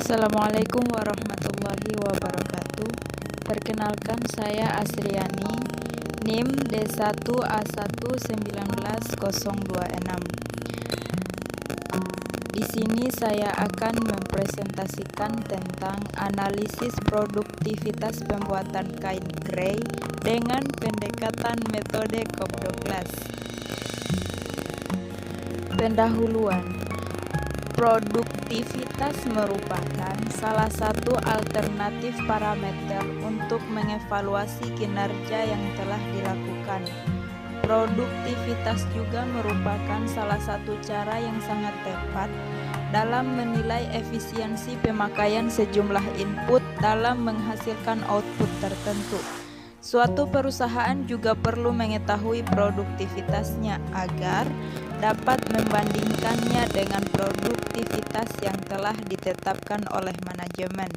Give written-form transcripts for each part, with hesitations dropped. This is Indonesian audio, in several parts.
Assalamualaikum warahmatullahi wabarakatuh. Perkenalkan, saya Asriani, NIM D1A1190026. Di sini saya akan mempresentasikan tentang analisis produktivitas pembuatan kain grey dengan pendekatan metode Cobb-Douglas. Pendahuluan. Produktivitas merupakan salah satu alternatif parameter untuk mengevaluasi kinerja yang telah dilakukan. Produktivitas juga merupakan salah satu cara yang sangat tepat dalam menilai efisiensi pemakaian sejumlah input dalam menghasilkan output tertentu. Suatu perusahaan juga perlu mengetahui produktivitasnya agar dapat membandingkannya dengan produktivitas yang telah ditetapkan oleh manajemen.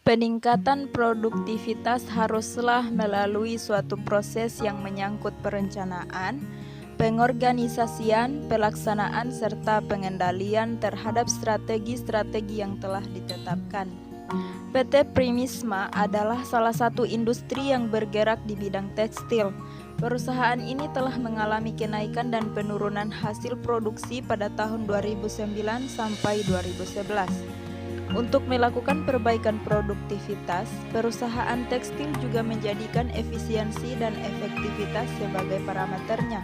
Peningkatan produktivitas haruslah melalui suatu proses yang menyangkut perencanaan, pengorganisasian, pelaksanaan, serta pengendalian terhadap strategi-strategi yang telah ditetapkan. PT Primisma adalah salah satu industri yang bergerak di bidang tekstil. Perusahaan ini telah mengalami kenaikan dan penurunan hasil produksi pada tahun 2009 sampai 2011. Untuk melakukan perbaikan produktivitas, perusahaan tekstil juga menjadikan efisiensi dan efektivitas sebagai parameternya.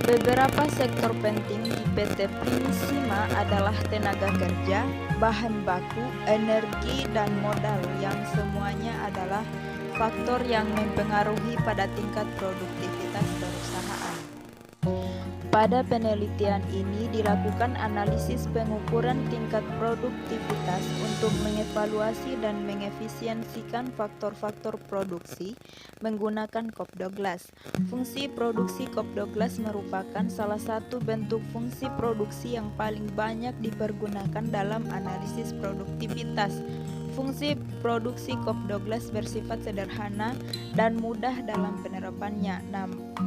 Beberapa sektor penting di PT Primisma adalah tenaga kerja, bahan baku, energi, dan modal yang semuanya adalah faktor yang mempengaruhi pada tingkat produktivitas perusahaan. Pada penelitian ini dilakukan analisis pengukuran tingkat produktivitas untuk mengevaluasi dan mengefisiensikan faktor-faktor produksi menggunakan Cobb-Douglas. Fungsi produksi Cobb-Douglas merupakan salah satu bentuk fungsi produksi yang paling banyak dipergunakan dalam analisis produktivitas. Fungsi produksi Cobb-Douglas bersifat sederhana dan mudah dalam penerapannya,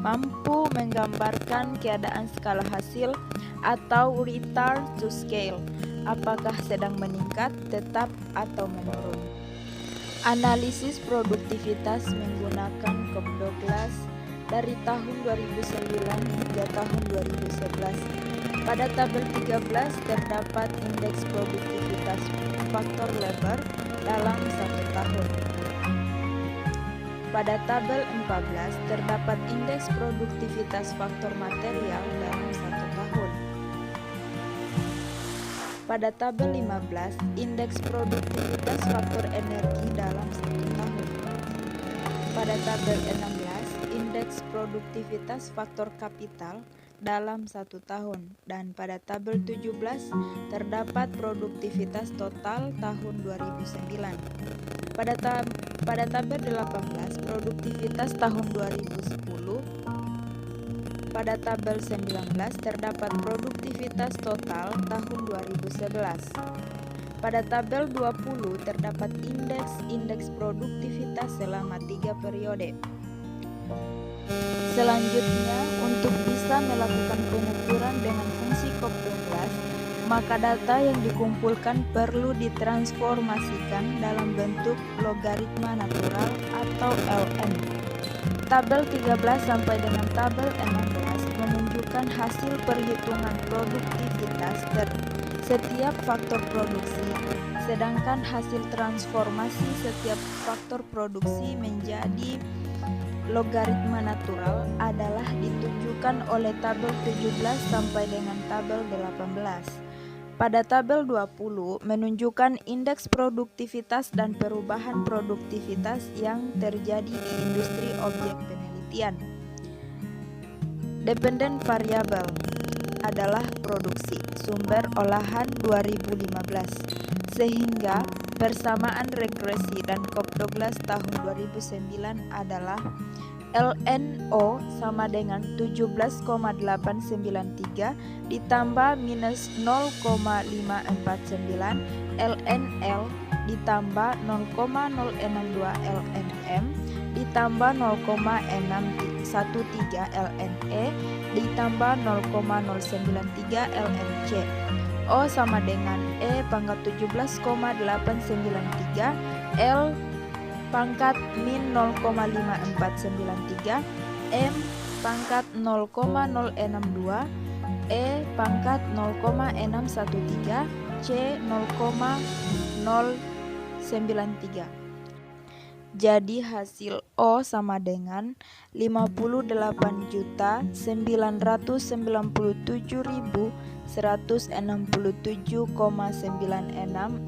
mampu menggambarkan keadaan skala hasil atau return to scale, apakah sedang meningkat, tetap, atau menurun. Analisis produktivitas menggunakan Cobb-Douglas dari tahun 2009 hingga tahun 2011. Pada tabel 13 terdapat indeks produktivitas faktor labor dalam 1 tahun. Pada tabel 14 terdapat indeks produktivitas faktor material dalam 1 tahun. Pada tabel 15 indeks produktivitas faktor energi dalam 1 tahun. Pada tabel 16 indeks produktivitas faktor kapital dalam 1 tahun, dan pada tabel 17 terdapat produktivitas total tahun 2009. Pada tabel 18 produktivitas tahun 2010. Pada tabel 19 terdapat produktivitas total tahun 2011. Pada tabel 20 terdapat indeks produktivitas selama 3 periode. Selanjutnya, untuk bisa melakukan pengukuran dengan fungsi Cobb-Douglas, maka data yang dikumpulkan perlu ditransformasikan dalam bentuk logaritma natural atau LN. Tabel 13 sampai dengan tabel 16 menunjukkan hasil perhitungan produktivitas setiap faktor produksi, sedangkan hasil transformasi setiap faktor produksi menjadi logaritma natural adalah ditunjukkan oleh tabel 17 sampai dengan tabel 18. Pada tabel 20 menunjukkan indeks produktivitas dan perubahan produktivitas yang terjadi di industri objek penelitian. Dependent variable adalah produksi sumber olahan 2015, sehingga persamaan regresi dan Cobb-Douglas tahun 2009 adalah LNO sama dengan 17,893 ditambah minus 0,549 LNL ditambah 0,062 LNM ditambah 0,613 LNE ditambah 0,093 LNC. O sama dengan E pangkat 17,893, L pangkat min 0,5493, M pangkat 0,062, E pangkat 0,613, C 0,093. Jadi hasil O sama dengan 58.967.167,96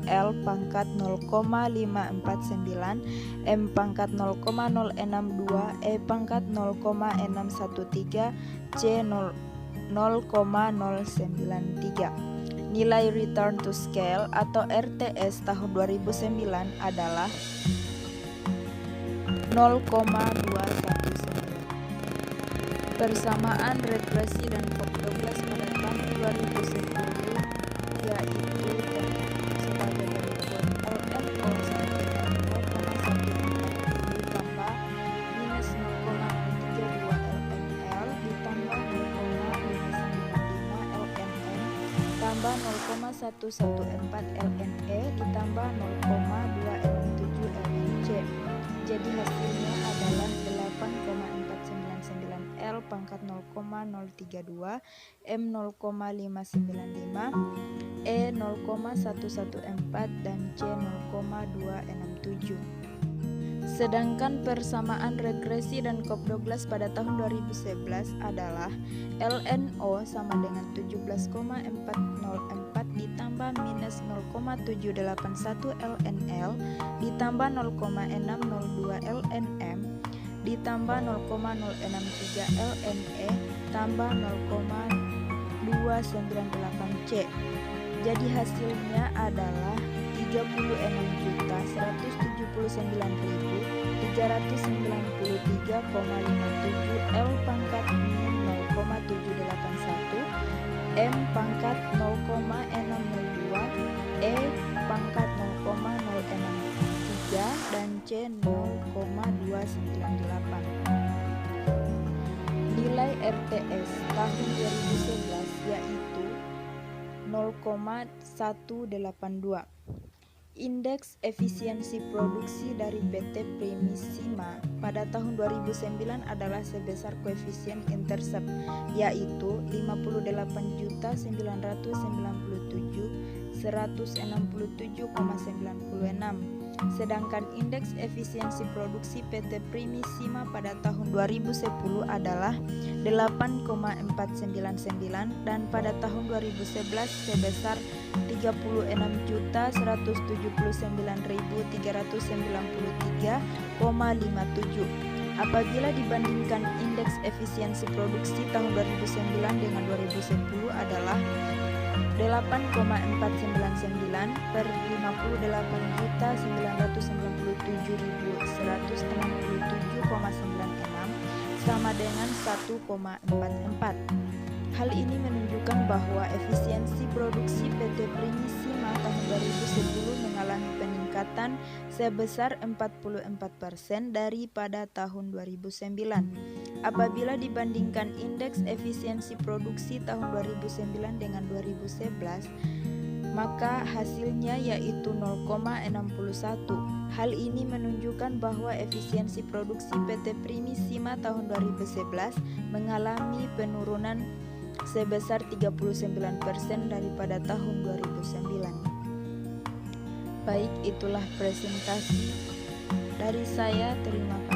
L pangkat 0,549, M pangkat 0,062, E pangkat 0,613, C 0,093. Nilai return to scale atau RTS tahun 2009 adalah 0,219. Persamaan regresi dan Cobb-Douglas pada tahun 2010 yaitu sebagai berikut: LNO sama dengan 0,140 ditambah minus 0,32 LNL ditambah 0,595 LNM tambah 0,114 LNE ditambah 0,267 LNC. Jadi hasilnya adalah 8,499 L pangkat 0,032, M 0,595, E 0,114 dan C 0,267. Sedangkan persamaan regresi dan Cobb-Douglas pada tahun 2011 adalah LNO sama dengan 17,404 ditambah minus 0,781 LNL ditambah 0,602 LNM ditambah 0,063 LNE tambah 0,298 C. Jadi hasilnya adalah 36.399.393,57 L pangkat min 0,781, M pangkat 0,602, E pangkat 0,063 dan C 0,298. Nilai RTS tahun 2011 yaitu 0,182. Indeks efisiensi produksi dari PT Primissima pada tahun 2009 adalah sebesar koefisien intercept yaitu 58.997.167,96. Sedangkan indeks efisiensi produksi PT Primissima pada tahun 2010 adalah 8,499 dan pada tahun 2011 sebesar 36.179.393,57. Apabila dibandingkan indeks efisiensi produksi tahun 2009 dengan 2010 adalah 8,499 per 58.997.167,96 sama dengan 1,44. Hal ini menunjukkan bahwa efisiensi produksi PT Primissima tahun 2010 mengalami peningkatan sebesar 44% daripada tahun 2009. Apabila dibandingkan indeks efisiensi produksi tahun 2009 dengan 2011, maka hasilnya yaitu 0,61. Hal ini menunjukkan bahwa efisiensi produksi PT Primissima tahun 2011 mengalami penurunan sebesar 39% daripada tahun 2009. Baik, itulah presentasi dari saya. Terima kasih.